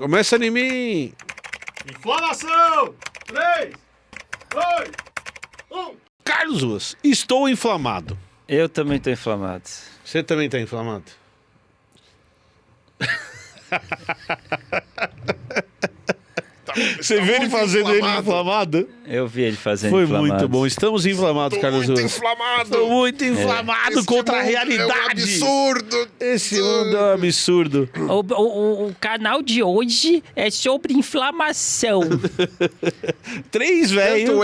Começa em mim. Inflamação! 3, 2, 1. Carlos Ruas, estou inflamado. Eu também tô inflamado. Você também está inflamado? Você viu ele fazendo ele inflamado? Eu vi ele fazendo Foi inflamado. muito bom. Estamos inflamados, Carlos Muito Ruas. inflamado. Estou muito inflamado Esse contra a mundo realidade. É um absurdo. Esse mundo é um absurdo. O canal de hoje é sobre inflamação. 3 velho.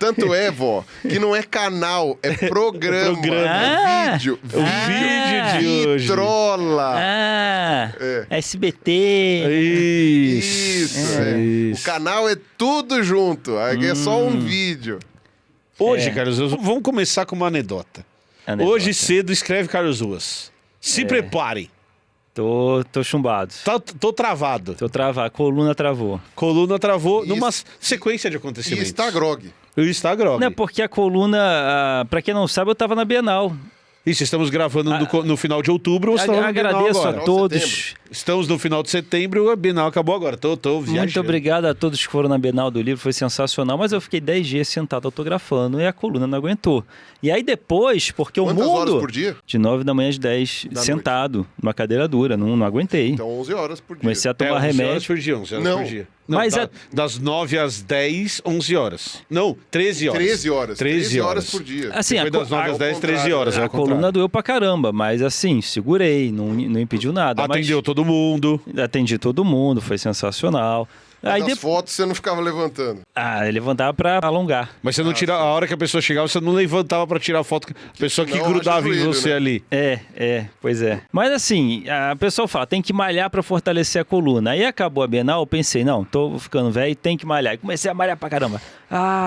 Tanto é, vó, que não é canal, é programa. Ah, É vídeo. O vídeo de hoje. Vitrola. SBT. Isso. Isso. O canal é tudo junto. Aqui é só um vídeo. Hoje, Carlos Ruas, vamos começar com uma anedota. Hoje cedo escreve Carlos Ruas. Se preparem. Tô chumbado. Tô travado. Tô travado. Coluna travou. Coluna travou Isso. numa sequência de E acontecimentos. está grog. Está grog. Não, porque a coluna, pra quem não sabe, eu tava na Bienal. Isso, estamos gravando no final de outubro. Você tá na Bienal Agradeço agora. a todos. Setembro. Estamos no final de setembro, a Bienal acabou agora. Tô viajando. Muito obrigado a todos que foram na Bienal do livro, foi sensacional, mas eu fiquei 10 dias sentado autografando e a coluna não aguentou. E aí depois, porque Quantas o mundo... horas por dia? De 9 da manhã às 10, Da sentado, numa cadeira dura, não aguentei. Então 11 horas por dia. Comecei a tomar 11 horas remédio. por dia, 11 horas Não. por dia. Não, Mas das 9 às 10, 11 horas. Não, 13 horas. 13 horas. 13 horas por dia. Assim, Foi das 9 às 10, 13 horas. a coluna doeu pra caramba, mas assim, segurei, não impediu nada. Atendeu todo mundo. Atendi todo mundo, foi sensacional. Aí Nas fotos você não ficava levantando. levantava pra alongar. Mas você não tira. A hora que a pessoa chegava, você não levantava pra tirar a foto. A pessoa que Não, grudava em ajoelho, você né? ali. Pois é. Mas assim, a pessoa fala, tem que malhar pra fortalecer a coluna. Aí acabou a Bienal, eu pensei, não, tô ficando velho, tem que malhar. E comecei a malhar pra caramba.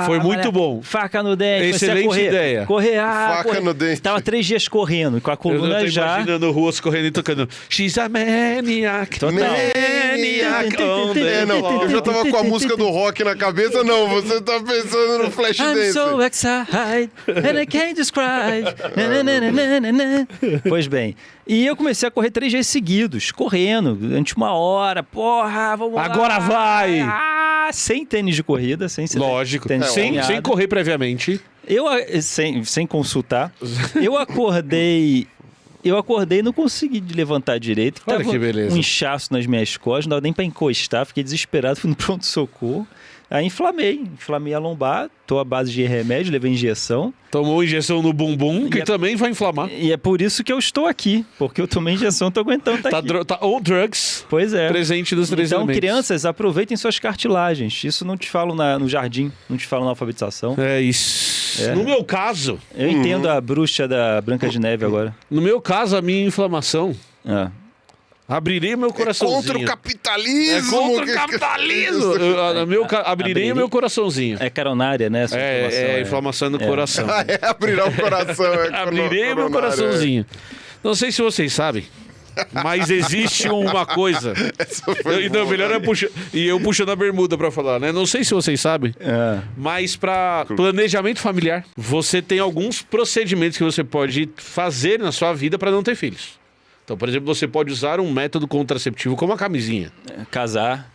Foi muito malhar, bom. Faca no dente, comecei a Excelente correr. ideia. Correr, Faca correr. no dente. Tava 3 dias correndo, com a Eu coluna tô já... imaginando Ruas correndo e tocando She's a maniac. Total. Maniac on the Não, floor. eu já tava com a música do rock na cabeça, não. Você tá pensando no Flash I'm Dance. so excited and I can't describe. Na, na, na, na, na, na. Pois bem, e eu comecei a correr 3 dias seguidos, correndo, durante 1 hora. Porra, vamos lá. Agora vai! Sem tênis de corrida, sem Lógico. tênis Sem alinhado. correr previamente. Sem consultar. Eu acordei e não consegui levantar direito. Olha Tava que beleza. um inchaço nas minhas costas, não dava nem pra encostar, fiquei desesperado, fui no pronto-socorro. Aí inflamei a lombar, tô à base de remédio, levei injeção. Tomou injeção no bumbum, que também vai inflamar. E é por isso que eu estou aqui, porque eu tomei injeção, tô aguentando Tá, aqui. tá on drugs, Pois é. presente dos 3 Então, elementos. crianças, aproveitem suas cartilagens. Isso não te falo no jardim, não te falo na alfabetização. É isso. É. No meu caso, Eu entendo a bruxa da Branca de Neve agora. a minha inflamação, Ah. abrirei meu coraçãozinho. Contra o capitalismo. É contra o capitalismo. Abrirei o meu coraçãozinho. É coronária, né? essa É inflamação no coração. Ah, abrirá o coração. Abrirei meu coraçãozinho. Não sei se vocês sabem, mas existe uma coisa. Melhor é puxar. E eu puxando a bermuda pra falar, né? Não sei se vocês sabem, mas pra planejamento familiar, você tem alguns procedimentos que você pode fazer na sua vida pra não ter filhos. Então, por exemplo, você pode usar um método contraceptivo como a camisinha. Casar.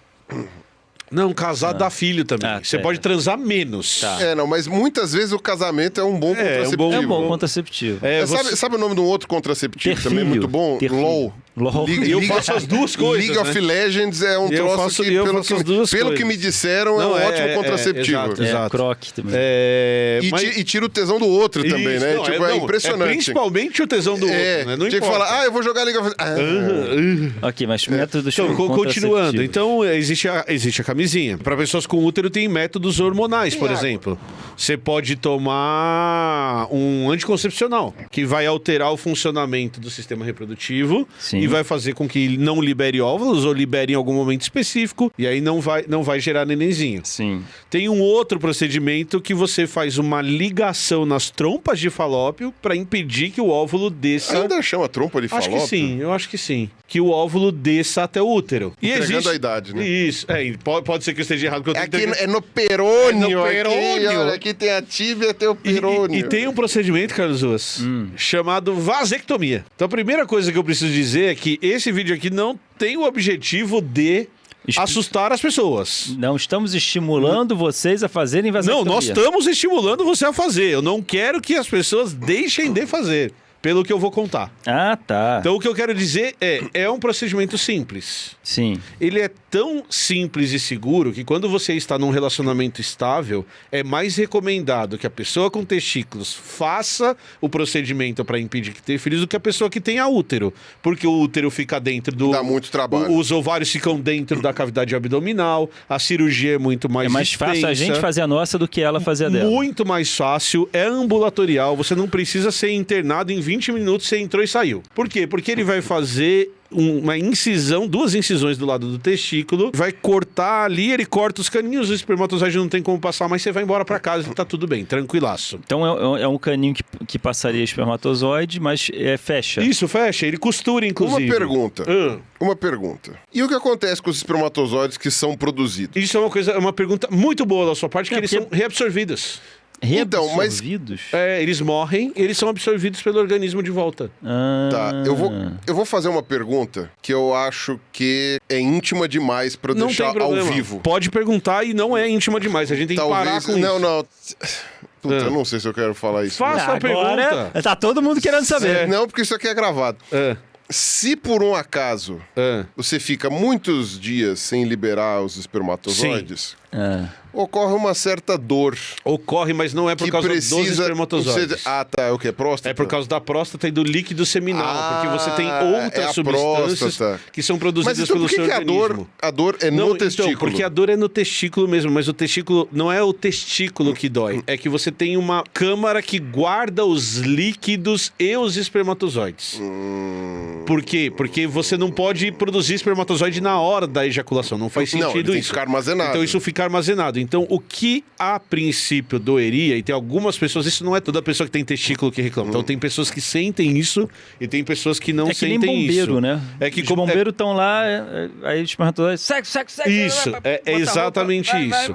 Não, casar dá filho também. Ah, Você tá. pode transar menos. Tá. Mas muitas vezes o casamento é um bom contraceptivo. É um bom contraceptivo. Sabe o nome de um outro contraceptivo Ter também filho. muito bom? Ter filho. LOL. LOL. E eu faço as duas coisas, League of né? Legends é um Eu troço faço- que, eu pelo, faço as duas pelo coisas. que me disseram, Não, é um ótimo contraceptivo. exato, É, exato. croque também. E tira o tesão do outro também, Isso, né? não, É impressionante. principalmente o tesão do outro, né? Não tinha que importa. falar, eu vou jogar League of Legends. Ok, mas métodos Então, continuando. contraceptivos. Então, existe a camisinha. Para pessoas com útero, tem métodos hormonais, por água. exemplo. Você pode tomar um anticoncepcional, que vai alterar o funcionamento do sistema reprodutivo. Sim. E vai fazer com que ele não libere óvulos ou libere em algum momento específico. E aí não vai gerar nenenzinho. Sim. Tem um outro procedimento que você faz uma ligação nas trompas de falópio para impedir que o óvulo desça. Ainda chama trompa de Acho falópio? que sim, eu acho que sim. Que o óvulo desça até o útero. Entregando a idade, né? Isso. Pode ser que eu esteja errado. Porque eu tenho Aqui é no perônio. É no perônio. Aqui, olha, aqui tem a tíbia, tem o perônio. E tem um procedimento, Carlos Ruas, chamado vasectomia. Então a primeira coisa que eu preciso dizer é que esse vídeo aqui não tem o objetivo de assustar as pessoas. Não estamos estimulando vocês a fazerem vasectomia. Não, nós estamos estimulando você a fazer. Eu não quero que as pessoas deixem de fazer, pelo que eu vou contar. Ah, tá. Então, o que eu quero dizer é um procedimento simples. Sim. Ele é tão simples e seguro que quando você está num relacionamento estável, é mais recomendado que a pessoa com testículos faça o procedimento para impedir que tenha filhos do que a pessoa que tenha útero. Porque o útero fica dentro do... Dá muito trabalho. Os ovários ficam dentro da cavidade abdominal, a cirurgia é muito mais É mais fácil a extensa. gente fazer a nossa do que ela fazer a dela. Muito mais fácil, é ambulatorial, você não precisa ser internado em 20 minutos, você entrou e saiu. Por quê? Porque ele vai fazer uma incisão, 2 incisões do lado do testículo, vai cortar ali, ele corta os caninhos, o espermatozoide não tem como passar, mas você vai embora pra casa e tá tudo bem, tranquilaço. Então é um caninho que passaria espermatozoide, mas fecha. Isso, fecha, ele costura, inclusive. Uma pergunta. E o que acontece com os espermatozoides que são produzidos? Isso é uma pergunta muito boa da sua parte, que eles são reabsorvidos. Então, mas... Reabsorvidos? Eles morrem, eles são absorvidos pelo organismo de volta. Tá, eu vou fazer uma pergunta que eu acho que é íntima demais pra Não deixar tem ao problema. vivo. Pode perguntar e não é íntima demais, a gente tem que parar com isso. Não. Puta, eu não sei se eu quero falar isso. Faça a Agora, pergunta. tá todo mundo querendo saber. Não, porque isso aqui é gravado. Se por um acaso você fica muitos dias sem liberar os espermatozoides, ocorre uma certa dor. Ocorre, mas não é por causa dos espermatozoides. tá. É o quê? Próstata? É por causa da próstata e do líquido seminal, porque você tem outras substâncias próstata. que são produzidas Mas então pelo por que seu que organismo. a dor é no testículo? Então, porque a dor é no testículo mesmo, mas o testículo não é o testículo que dói, é que você tem uma câmara que guarda os líquidos e os espermatozoides. Por quê? Porque você não pode produzir espermatozoide na hora da ejaculação, não faz sentido Não, ele tem que isso. ficar armazenado. Então isso fica armazenado. Então o que a princípio doeria, e tem algumas pessoas, isso não é toda pessoa que tem testículo que reclama, então tem pessoas que sentem isso e tem pessoas que não É que sentem nem bombeiro, isso. né? É que Os como bombeiros estão lá, aí os espermatozoides, sexo. Isso, é exatamente isso.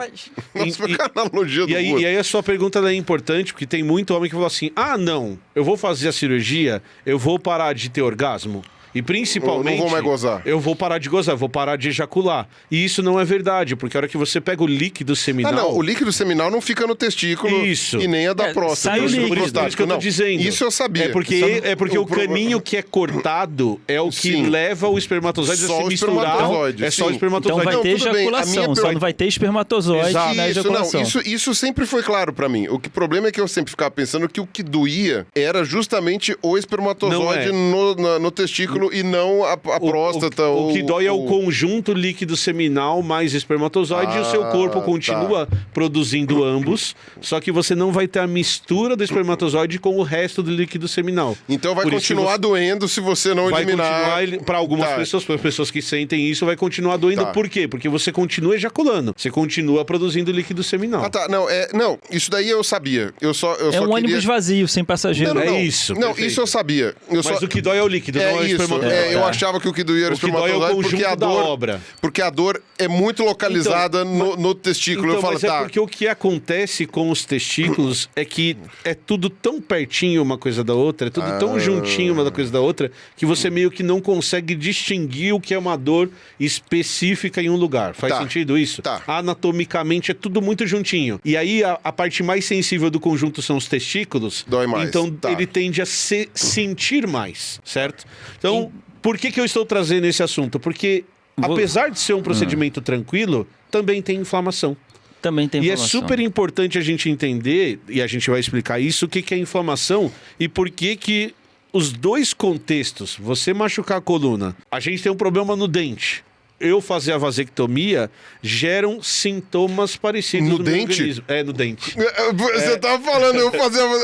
Nossa, foi a analogia do E aí a sua pergunta ela é importante, porque tem muito homem que fala assim, não, eu vou fazer a cirurgia, eu vou parar de ter orgasmo. E principalmente... Eu não vou mais gozar. Eu vou parar de gozar, eu vou parar de ejacular. E isso não é verdade, porque a hora que você pega o líquido seminal... o líquido seminal não fica no testículo Isso. e nem a da próstata. sai o líquido, Por isso que eu tô dizendo. Isso eu sabia. É porque o caninho que é cortado é o que Sim. leva o espermatozoide Só a se o misturar. espermatozoide, É só o sim. espermatozoide. Então vai ter tudo bem. A minha ejaculação, só não vai ter espermatozoide Exato. na ejaculação. Isso sempre foi claro pra mim. O problema é que eu sempre ficava pensando que o que doía era justamente o espermatozoide no testículo e não a próstata. O que dói é o conjunto líquido seminal mais espermatozoide e o seu corpo continua produzindo ambos, só que você não vai ter a mistura do espermatozoide com o resto do líquido seminal. Então vai Por isso que continuar doendo se você não vai eliminar. continuar, para algumas pessoas, para pessoas que sentem isso, vai continuar doendo. Tá. Por quê? Porque você continua ejaculando, você continua produzindo líquido seminal. Ah, tá. Não, isso daí eu sabia. Eu só ônibus vazio, sem passageiro. Não, É isso, Não, perfeito. isso eu sabia. Mas o que dói é o líquido, não é o isso. espermatozoide. Eu achava que o que doía era o O que dói é o espermatozoide porque conjunto a da dor, obra. porque a dor é muito localizada no testículo. Então, Eu falo, mas é porque o que acontece com os testículos é que é tudo tão pertinho uma coisa da outra, é tudo tão juntinho uma coisa da outra, que você meio que não consegue distinguir o que é uma dor específica em um lugar. Faz sentido isso? Tá. Anatomicamente é tudo muito juntinho. E aí a parte mais sensível do conjunto são os testículos. Dói mais. Então Tá. ele tende a se sentir mais, certo? Então, por que eu estou trazendo esse assunto? Porque apesar de ser um procedimento tranquilo, também tem inflamação. Também tem E é inflamação. super importante a gente entender, e a gente vai explicar isso, o que é inflamação e por que os dois contextos, você machucar a coluna, a gente tem um problema no dente. Eu fazer a vasectomia geram sintomas parecidos No meu dente? organismo. É, no dente. Você tava falando,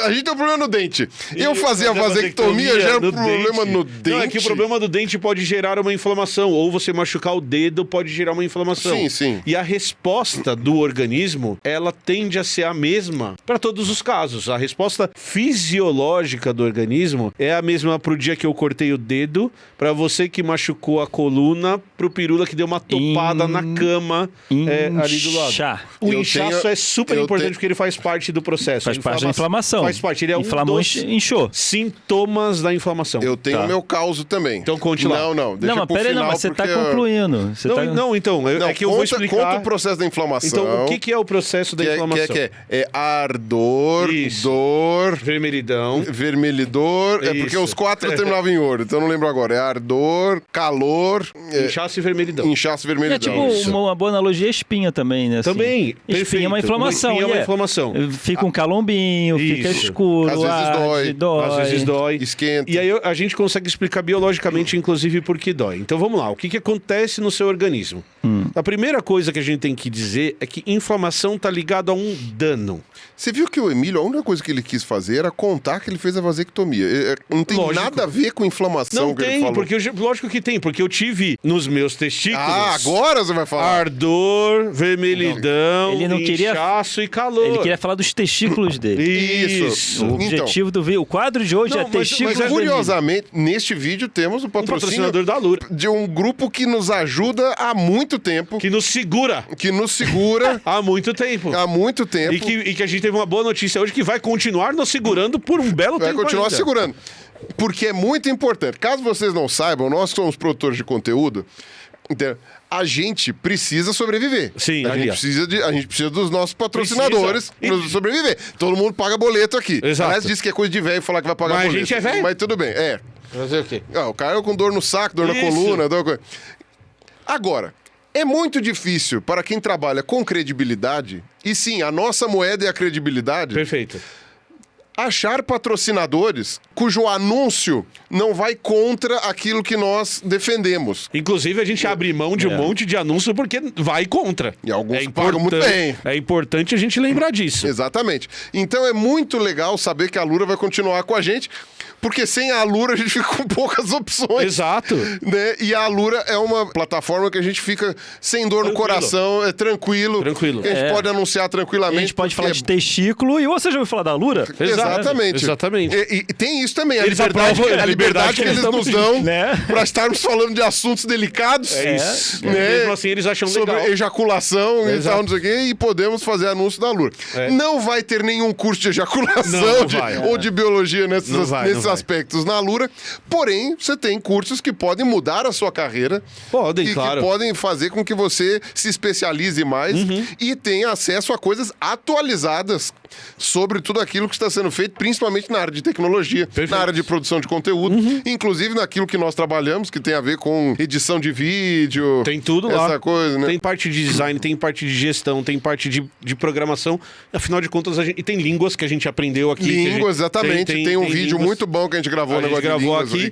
a gente tem um problema no dente. Eu fazer a vasectomia gera um problema no dente. Não, é que o problema do dente pode gerar uma inflamação, ou você machucar o dedo pode gerar uma inflamação. Sim, sim. E a resposta do organismo, ela tende a ser a mesma para todos os casos. A resposta fisiológica do organismo é a mesma pro dia que eu cortei o dedo, para você que machucou a coluna, pro pirula bêbado que deu uma topada na cama ali do lado. O inchaço é super importante porque ele faz parte do processo. Faz parte da inflamação. Faz parte, ele é Inflamou, um dos inchou. sintomas da inflamação. Eu tenho o meu caso também. Então conte lá. Não, deixa mas pro pera aí, final, mas você tá porque concluindo. É que eu vou explicar. Conta o processo da inflamação. Então, o que é o processo da inflamação? É ardor, dor... Vermelhidor. É porque os 4 terminavam em ouro, então eu não lembro agora. É ardor, calor... Inchaço e vermelhidão. Inchaço e vermelhidão. É tipo uma boa analogia é espinha também, né? Assim. Também, espinha é uma inflamação. Espinha é uma inflamação. Fica um calombinho, fica escuro, às vezes dói. Esquenta. E aí a gente consegue explicar biologicamente, inclusive, por que dói. Então vamos lá, o que acontece no seu organismo? A primeira coisa que a gente tem que dizer é que inflamação está ligado a um dano. Você viu que o Emílio, a única coisa que ele quis fazer era contar que ele fez a vasectomia. Não tem nada a ver com inflamação que ele falou. Lógico que tem, porque eu tive nos meus testículos... agora você vai falar. Ardor, vermelhidão, inchaço e calor. Ele queria falar dos testículos dele. Isso. O objetivo do vídeo, o quadro de hoje é testículos. Mas curiosamente, neste vídeo temos o patrocinador da Alura. De um grupo que nos ajuda há muito tempo. Que nos segura. Há muito tempo. E que a gente teve uma boa notícia hoje que vai continuar nos segurando por um belo tempo. Vai continuar ainda. segurando. Porque é muito importante. Caso vocês não saibam, nós somos produtores de conteúdo. Então, a gente precisa sobreviver. Sim, a gente precisa dos nossos patrocinadores para sobreviver. Todo mundo paga boleto aqui. Exato. Aliás, disse que é coisa de velho falar que vai pagar boleto. Mas a gente é velho. Mas tudo bem, Fazer o quê? O cara com dor no saco, dor na coluna. Agora, é muito difícil para quem trabalha com credibilidade, e sim, a nossa moeda é a credibilidade. Perfeito. Achar patrocinadores cujo anúncio não vai contra aquilo que nós defendemos. Inclusive, a gente abre mão de um monte de anúncio porque vai contra. E alguns pagam muito bem. É importante a gente lembrar disso. Exatamente. Então é muito legal saber que a Alura vai continuar com a gente, porque sem a Alura a gente fica com poucas opções. Exato. Né? E a Alura é uma plataforma que a gente fica sem dor no coração, tranquilo. Que a gente pode anunciar tranquilamente. A gente pode falar de testículo e você já ouviu falar da Alura? Exatamente. E tem isso também, a liberdade que eles nos dão para estarmos falando de assuntos delicados. Isso. Mesmo assim, eles acham sobre legal. Ejaculação e tal, não sei o quê, e podemos fazer anúncio da Alura. Não vai ter nenhum curso de ejaculação ou de biologia nesses aspectos na Alura, porém, você tem cursos que podem mudar a sua carreira. Podem, que podem fazer com que você se especialize mais e tenha acesso a coisas atualizadas sobre tudo aquilo que está sendo feito, principalmente na área de tecnologia, na área de produção de conteúdo, inclusive naquilo que nós trabalhamos, que tem a ver com edição de vídeo. Tem tudo lá. Essa coisa, né? Tem parte de design, tem parte de gestão, tem parte de programação. Afinal de contas, e tem línguas que a gente aprendeu aqui. Exatamente. Tem um vídeo muito bom que a gente gravou, aqui.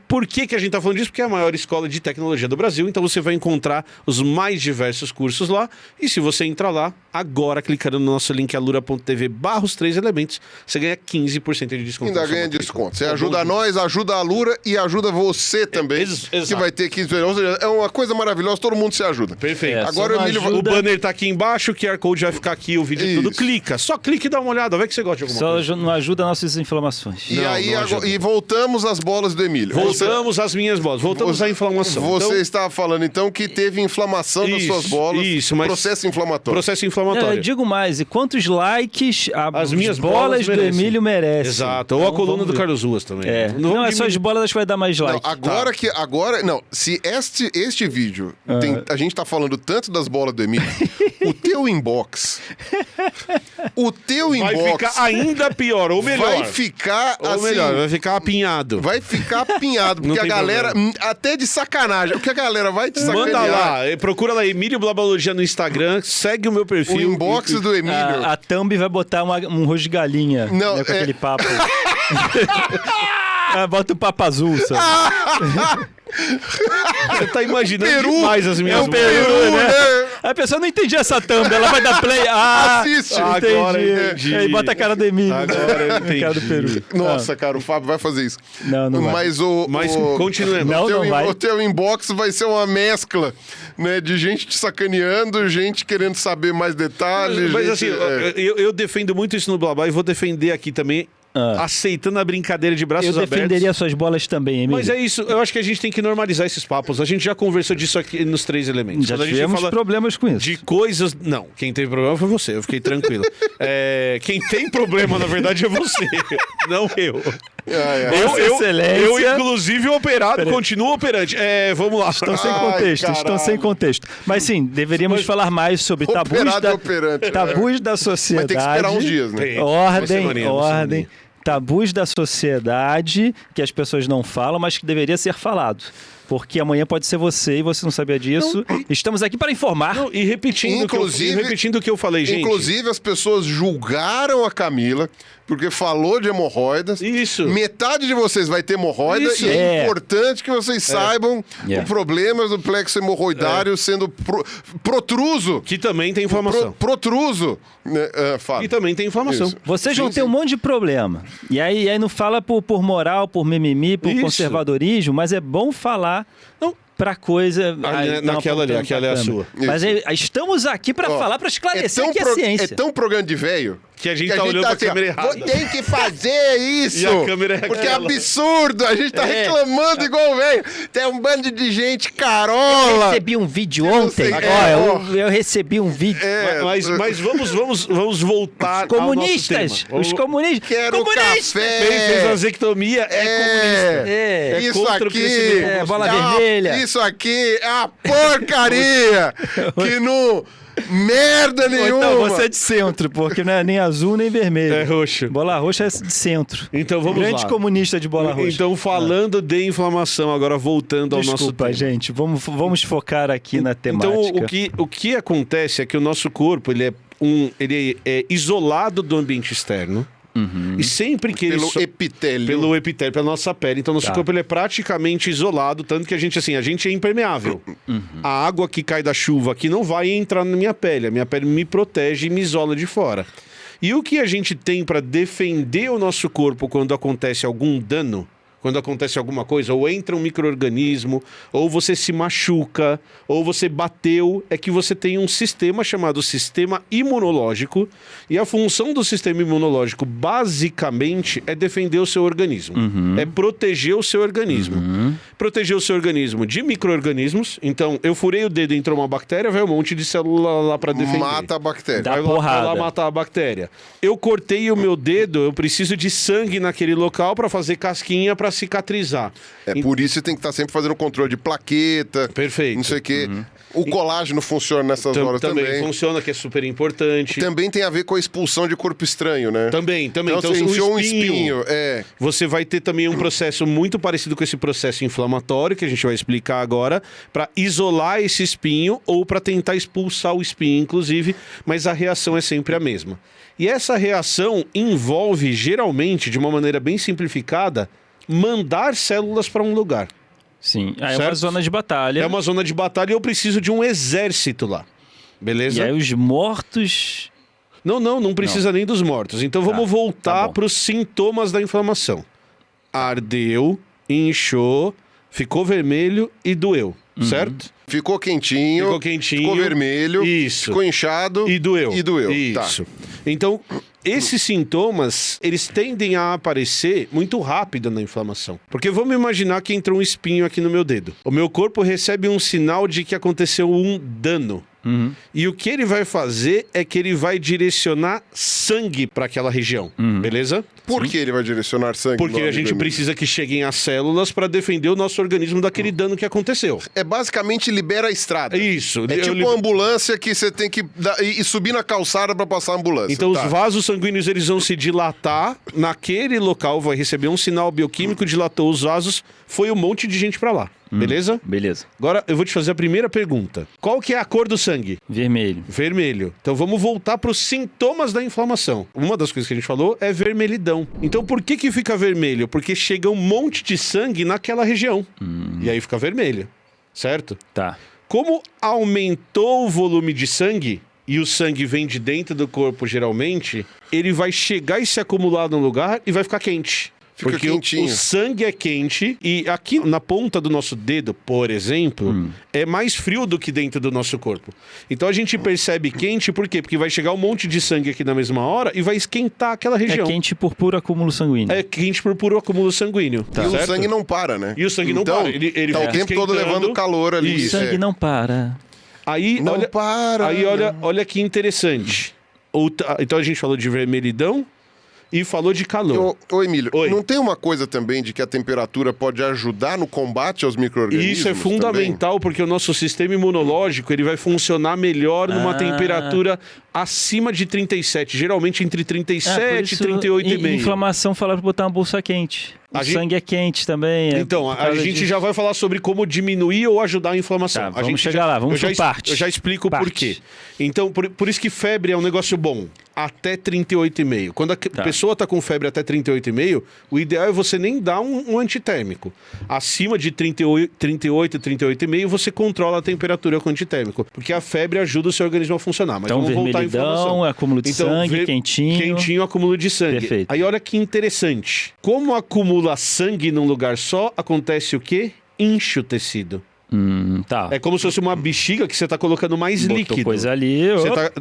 Por que a gente tá falando disso? Porque é a maior escola de tecnologia do Brasil, então você vai encontrar os mais diversos cursos lá. E se você entrar lá, agora, clicando no nosso link alura.tv/os 3 elementos, você ganha 15% de desconto. Ainda ganha desconto. Você ajuda nós, ajuda a Alura e ajuda você também, que vai ter 15%. Ou seja, é uma coisa maravilhosa, todo mundo se ajuda. Perfeito. Agora o Emílio... O banner tá aqui embaixo, o QR Code vai ficar aqui, o vídeo tudo. Clica. Só clica e dá uma olhada, vai que você gosta de alguma coisa. Só não ajuda nossas inflamações. E voltamos às bolas do Emílio. Voltamos às minhas bolas. Voltamos à inflamação. Você estava falando, então, que teve inflamação das suas bolas. Isso, mas... Processo inflamatório. Eu digo mais, e quantos likes as minhas bolas do Emílio merecem? Exato. Ou a coluna do Carlos Ruas também. Não é só as bolas, acho que vai dar mais like. Se este vídeo, a gente tá falando tanto das bolas do Emílio, o teu inbox vai ficar ainda pior, ou melhor. Vai ficar vai ficar apinhado. Vai ficar apinhado, porque a galera, até de sacanagem, porque a galera vai te sacanear. Manda lá, procura lá, Emílio Blabologia no Instagram, segue o meu perfil. O inbox do Emílio. A thumb vai botar um rosto de galinha. Não, com aquele papo. Bota o papo azul, sabe? Você tá imaginando demais as minhas mãos. Né? A pessoa não entendia essa thumb, ela vai dar play. Assiste. Agora entendi. Aí bota a cara do Emílio. Agora eu entendi. Cara do Peru. Nossa, cara, o Fábio vai fazer isso. Não vai. Mas continuemos. O teu inbox vai ser uma mescla, né, de gente te sacaneando, gente querendo saber mais detalhes. Mas gente, assim, eu defendo muito isso no Blabla e vou defender aqui também. aceitando a brincadeira de braços Eu abertos. defenderia suas bolas também, Emílio. Mas é isso, eu acho que a gente tem que normalizar esses papos. A gente já conversou disso aqui nos 3 elementos. Já Quando a gente tivemos fala problemas com isso. de coisas... Não, quem teve problema foi você, eu fiquei tranquilo. Quem tem problema, na verdade, é você, não eu. Vossa Excelência. Eu, inclusive, operado, continuo operante. Vamos lá. Estão sem contexto, estão sem contexto. Mas sim, deveríamos falar mais sobre tabus tabus da sociedade. Mas tem que esperar uns dias, né? Ordem. Tabus da sociedade que as pessoas não falam, mas que deveria ser falado. Porque amanhã pode ser você e você não sabia disso. Estamos aqui para informar. Não, e repetindo o que eu falei, gente. Inclusive, as pessoas julgaram a Camila porque falou de hemorroidas. Isso. Metade de vocês vai ter hemorroida e é importante que vocês saibam o problema do plexo hemorroidário sendo protruso. Que também tem inflamação. Protruso. Fábio. E também tem inflamação. Isso. Vocês vão ter um monte de problema. E aí não fala por moral, por mimimi, por conservadorismo, mas é bom falar... Pra coisa... Naquela ali, aquela é a sua. Mas estamos aqui pra falar, pra esclarecer que é ciência. É tão programa de velho que a gente tá olhando pra câmera errada. Tem que fazer isso! E a câmera é porque é absurdo! A gente tá reclamando igual velho. Tem um bando de gente carola! Eu recebi um vídeo ontem. Eu recebi um vídeo. Mas vamos voltar comunistas! Ao nosso tema. Os comunistas! Quero café! Fez vasectomia, comunista. Isso contra aqui! o crescimento bola vermelha! Isso aqui é a porcaria! Que não... Merda nenhuma! Então, você é de centro, porque não é nem azul nem vermelho. É roxo. Bola roxa é de centro. Então vamos Grande lá. comunista de bola roxa. Então, falando de inflamação, agora voltando ao nosso tema. Gente. Vamos focar aqui na temática. Então, o que acontece é que o nosso corpo, ele é isolado do ambiente externo. E sempre que pelo epitélio, pela nossa pele. Então, nosso corpo ele é praticamente isolado, tanto que a gente é impermeável. A água que cai da chuva aqui não vai entrar na minha pele. A minha pele me protege e me isola de fora. E o que a gente tem para defender o nosso corpo quando acontece algum dano, quando acontece alguma coisa, ou entra um micro-organismo, ou você se machuca, ou você bateu, é que você tem um sistema chamado sistema imunológico, e a função do sistema imunológico, basicamente, é defender o seu organismo. É proteger o seu organismo. Proteger o seu organismo de micro-organismos. Então, eu furei o dedo e entrou uma bactéria, vai um monte de célula lá para defender. Mata a bactéria. Dá porrada. Vai lá matar a bactéria. Eu cortei o meu dedo, eu preciso de sangue naquele local para fazer casquinha para cicatrizar. Por isso você tem que estar sempre fazendo controle de plaqueta. Perfeito. Não sei o quê. O colágeno funciona nessas horas também. Funciona, que é super importante. Também tem a ver com a expulsão de corpo estranho, né? Também. Então você enfiou um espinho. Você vai ter também um processo muito parecido com esse processo inflamatório, que a gente vai explicar agora, para isolar esse espinho ou para tentar expulsar o espinho, inclusive, mas a reação é sempre a mesma. E essa reação envolve, geralmente, de uma maneira bem simplificada, mandar células para um lugar. Sim, é uma zona de batalha. É uma zona de batalha e eu preciso de um exército lá. Beleza? E aí os mortos... Não precisa nem dos mortos. Então vamos voltar para os sintomas da inflamação. Ardeu, inchou, ficou vermelho e doeu, certo? Ficou quentinho, ficou vermelho, ficou inchado e doeu. Isso. Tá. Então, esses sintomas, eles tendem a aparecer muito rápido na inflamação. Porque vamos imaginar que entrou um espinho aqui no meu dedo. O meu corpo recebe um sinal de que aconteceu um dano. E o que ele vai fazer é que ele vai direcionar sangue para aquela região, beleza? Por que ele vai direcionar sangue? Porque a gente precisa que cheguem as células para defender o nosso organismo daquele dano que aconteceu. É basicamente libera a estrada. Isso. É tipo uma ambulância que você tem que ir subir na calçada para passar a ambulância. Então os vasos sanguíneos eles vão se dilatar naquele local, vai receber um sinal bioquímico, dilatou os vasos, foi um monte de gente para lá. Beleza? Beleza. Agora eu vou te fazer a primeira pergunta. Qual que é a cor do sangue? Vermelho. Vermelho. Então vamos voltar para os sintomas da inflamação. Uma das coisas que a gente falou é vermelhidão. Então por que fica vermelho? Porque chega um monte de sangue naquela região. E aí fica vermelho. Certo? Tá. Como aumentou o volume de sangue, e o sangue vem de dentro do corpo geralmente, ele vai chegar e se acumular num lugar e vai ficar quente. Fica Porque quentinho. o sangue é quente e aqui na ponta do nosso dedo, por exemplo, é mais frio do que dentro do nosso corpo. Então a gente percebe quente, por quê? Porque vai chegar um monte de sangue aqui na mesma hora e vai esquentar aquela região. É quente por puro acúmulo sanguíneo. É quente por puro acúmulo sanguíneo. E Certo? o sangue não para, né? E o sangue não então, para. Ele tá o fica tempo todo esquentando. levando calor ali. O sangue não para. Aí, Não olha, para. Aí olha que interessante. Então a gente falou de vermelhidão e falou de calor. Ô, Emílio, Oi. não tem uma coisa também de que a temperatura pode ajudar no combate aos micro-organismos? Isso é fundamental porque o nosso sistema imunológico ele vai funcionar melhor numa temperatura acima de 37, geralmente entre 37 e 38,5. Inflamação falaram pra botar uma bolsa quente. O sangue é quente também. Então, a gente já vai falar sobre como diminuir ou ajudar a inflamação. Tá, A vamos gente chegar lá, vamos por partes. Eu já explico por Parte. quê. Então, por isso que febre é um negócio bom. Até 38,5. Quando a pessoa está com febre até 38,5, o ideal é você nem dar um antitérmico. Acima de 38, 38,5, você controla a temperatura com antitérmico. Porque a febre ajuda o seu organismo a funcionar. Mas Então, vamos voltar à vermelhidão, informação. acúmulo de sangue, quentinho. Quentinho, acúmulo de sangue. Perfeito. Aí olha que interessante. Como acumula sangue num lugar só, acontece o quê? Incha o tecido. Tá. É como se fosse uma bexiga que você está colocando mais Botou líquido. coisa ali. Você opa.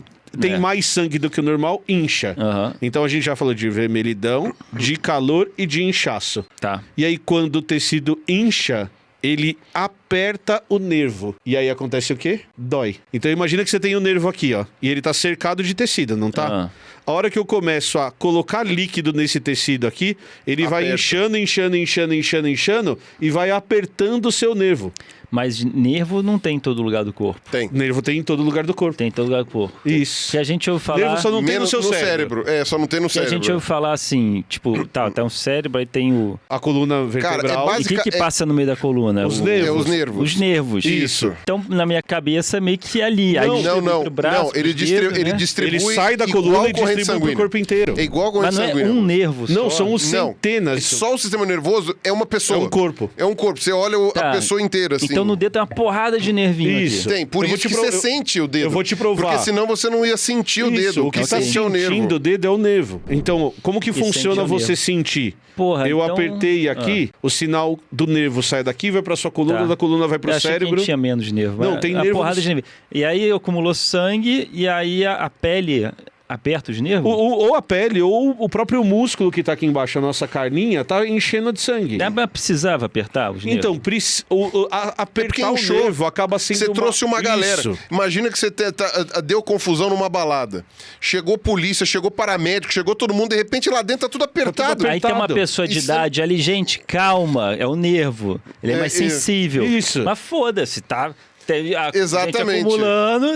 tem mais sangue do que o normal, incha. Aham. Então a gente já falou de vermelhidão, de calor e de inchaço. Tá. E aí quando o tecido incha, ele aperta o nervo. E aí acontece o quê? Dói. Então imagina que você tem o nervo aqui, ó. E ele tá cercado de tecido, não tá? Ah. A hora que eu começo a colocar líquido nesse tecido aqui, ele vai Aperta. inchando e vai apertando o seu nervo. Mas nervo não tem em todo lugar do corpo. Tem. Nervo tem em todo lugar do corpo. Tem em todo lugar do corpo. Isso. Que a gente ouve falar... Nervo só não tem no Menos seu no cérebro. cérebro. É, só não tem no Que a cérebro. gente ouve falar assim, tipo, tem um cérebro, aí tem o... A coluna vertebral. Cara, E o que passa no meio da coluna? Os O- nervos. É os nervos. Os nervos. Isso. Então, na minha cabeça, meio que ali. Aí Não, distribui não, pro braço, não. Ele, pros dedos, ele né? distribui Ele sai da igual coluna e corrente distribui pro sanguínea. corpo inteiro. É igual a corrente Mas não é sanguínea. um nervo Não, só. são Não, centenas. só o sistema nervoso é uma pessoa. É um corpo. É um corpo. Você olha Tá. a pessoa inteira, assim. Então no dedo tem uma porrada de nervinho Isso. aqui. Tem, por Eu vou isso te que pro- você sente o dedo. eu vou te provar. Porque senão você não ia sentir o Isso, dedo. o que está sente é o nervo. sentindo o dedo é o nervo. Então, como que sente funciona é o você nervo. sentir? Porra, Eu então- apertei aqui, o sinal do nervo sai daqui, vai pra sua coluna, Tá. da coluna vai pro Eu achei que cérebro. tinha menos nervo. Não, mas tem a nervo porrada no- de nervo. E aí acumulou sangue e aí a pele aperta os nervos? Ou a pele, ou o próprio músculo que tá aqui embaixo, a nossa carninha, tá enchendo de sangue. Mas precisava apertar os nervos? Então, apertar o inchou. nervo acaba sendo Você trouxe uma galera. Isso. Imagina que você deu confusão numa balada. Chegou polícia, chegou paramédico, chegou todo mundo, de repente lá dentro tá tudo apertado. tudo Aí tem uma apertado. pessoa de Isso é- idade ali, gente, calma, é o nervo. Ele é mais sensível. Isso. Mas foda-se, tá? Tem a Exatamente. gente acumulando,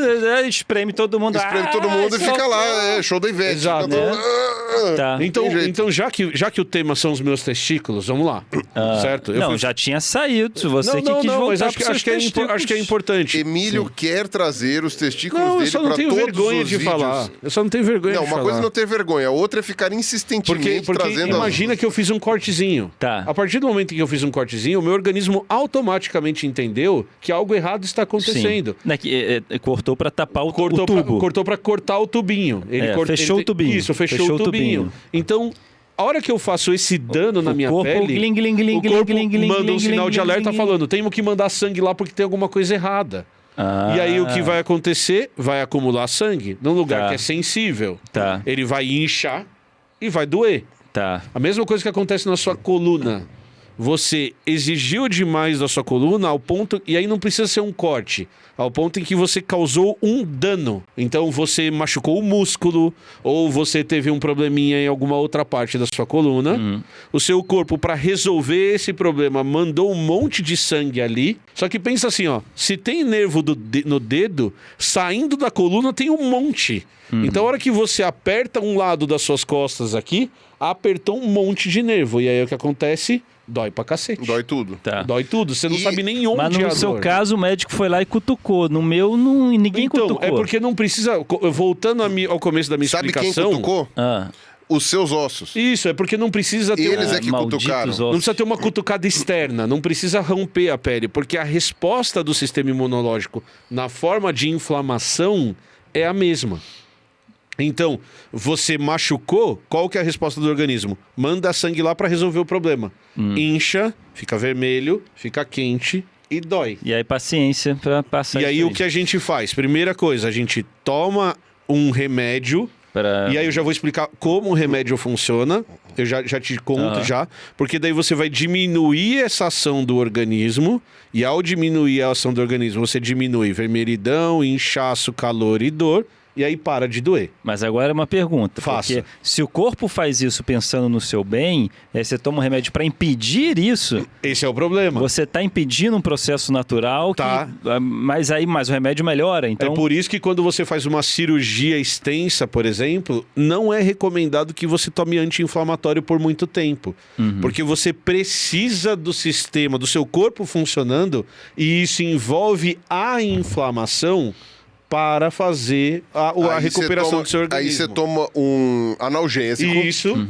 espreme todo mundo. Espreme todo mundo e fica lá, show da Ivete. Exato. Fica todo- Tá. Então, Tem jeito. então já que o tema são os meus testículos, vamos lá. Certo? Não, já tinha saído. Você que quis voltar mas acho pros que, seus testículos. acho que é importante. Emílio quer trazer os testículos Não, eu dele só não pra tenho todos vergonha os de vídeos. falar. Eu só não tenho vergonha Não, de uma falar. coisa é não ter vergonha, a outra é ficar insistentemente Porque trazendo... imagina que eu fiz um cortezinho. Tá. A partir do momento que eu fiz um cortezinho, o meu organismo automaticamente entendeu que algo errado está acontecendo. Sim. Né, cortou pra tapar o Cortou tubo. cortou para cortar o tubinho. Fechou o tubinho. Isso, fechou o tubinho. Então, a hora que eu faço esse dano na minha corpo, pele, gling, gling, gling, o corpo gling, gling, manda um gling, sinal de gling, alerta gling. falando, temos que mandar sangue lá porque tem alguma coisa errada. Ah, E aí o que vai acontecer? Vai acumular sangue num lugar Tá. que é sensível. Tá. Ele vai inchar e vai doer. Tá. A mesma coisa que acontece na sua coluna. Você exigiu demais da sua coluna ao ponto... E aí não precisa ser um corte. Ao ponto em que você causou um dano. Então você machucou o músculo, ou você teve um probleminha em alguma outra parte da sua coluna. O seu corpo, para resolver esse problema, mandou um monte de sangue ali. Só que pensa assim, ó. Se tem nervo no dedo, saindo da coluna tem um monte. Então a hora que você aperta um lado das suas costas aqui, apertou um monte de nervo. E aí o que acontece? Dói pra cacete. Dói tudo. Tá. Dói tudo. Você não E- sabe nem onde Mas é no a seu dor. caso, o médico foi lá e cutucou. No meu, ninguém Então, cutucou. é porque não precisa... Voltando ao começo da minha Sabe quem explicação... cutucou? Ah, Os seus ossos. Isso, é porque não precisa ter... Eles é que malditos cutucaram. ossos. Não precisa ter uma cutucada externa, não precisa romper a pele, porque a resposta do sistema imunológico na forma de inflamação é a mesma. Então, você machucou, qual que é a resposta do organismo? Manda sangue lá para resolver o problema. Incha, fica vermelho, fica quente e dói. E aí, paciência pra passar E aí, isso o que a gente faz? Primeira coisa, a gente toma um remédio. E aí eu já vou explicar como o remédio funciona. Eu já te conto já. Porque daí você vai diminuir essa ação do organismo. E ao diminuir a ação do organismo, você diminui vermelhidão, inchaço, calor e dor. E aí para de doer. Mas agora é uma pergunta. Faça. Porque se o corpo faz isso pensando no seu bem, aí você toma um remédio para impedir isso. Esse é o problema. Você está impedindo um processo natural. Tá. Mas o remédio melhora. Então... É por isso que quando você faz uma cirurgia extensa, por exemplo, não é recomendado que você tome anti-inflamatório por muito tempo. Porque você precisa do sistema, do seu corpo funcionando, e isso envolve a inflamação para fazer a recuperação do seu organismo. Aí você toma um analgésico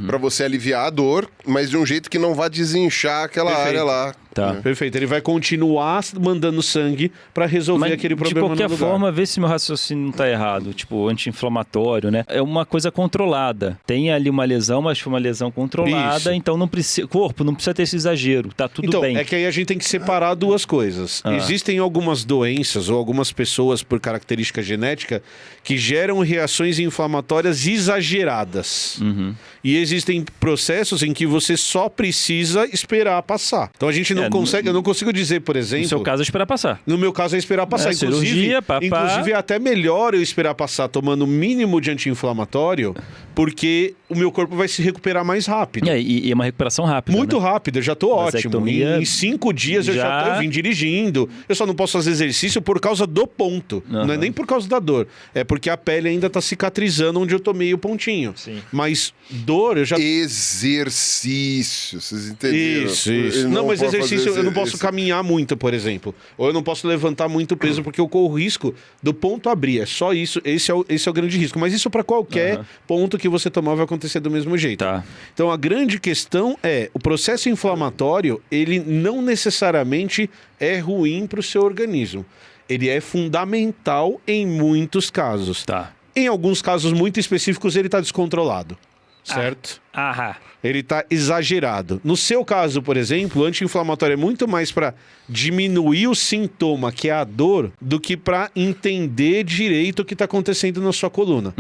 para você aliviar a dor, mas de um jeito que não vá desinchar aquela área lá. Tá. Perfeito. Ele vai continuar mandando sangue para resolver aquele problema no lugar. De qualquer forma, vê se meu raciocínio não tá errado. Tipo, anti-inflamatório, né? É uma coisa controlada. Tem ali uma lesão, mas foi uma lesão controlada, Isso. então não precisa, corpo não precisa ter esse exagero. Tá tudo bem. É que aí a gente tem que separar duas coisas. Existem algumas doenças ou algumas pessoas por característica genética que geram reações inflamatórias exageradas. E existem processos em que você só precisa esperar passar. Então a gente não consegue, eu não consigo dizer, por exemplo... No seu caso é esperar passar. No meu caso é esperar passar. Cirurgia, inclusive é até melhor eu esperar passar tomando o mínimo de anti-inflamatório, porque o meu corpo vai se recuperar mais rápido. E é uma recuperação rápida. Muito né? rápido, eu já tô ótimo. Em 5 dias eu já vim dirigindo. Eu só não posso fazer exercício por causa do ponto. Não é nem por causa da dor. É porque a pele ainda tá cicatrizando onde eu tomei o pontinho. Sim. Mas dor eu já... Exercício, vocês entenderam? Isso. Não, mas exercício eu não posso caminhar muito, por exemplo. Ou eu não posso levantar muito peso porque eu corro risco do ponto abrir. É só isso. Esse é o grande risco. Mas isso para qualquer ponto que você tomar vai acontecer do mesmo jeito. Tá. Então a grande questão é, o processo inflamatório, ele não necessariamente é ruim para o seu organismo. Ele é fundamental em muitos casos. Tá. Em alguns casos muito específicos, ele está descontrolado. Certo? Ele está exagerado. No seu caso, por exemplo, o anti-inflamatório é muito mais para diminuir o sintoma, que é a dor, do que para entender direito o que está acontecendo na sua coluna.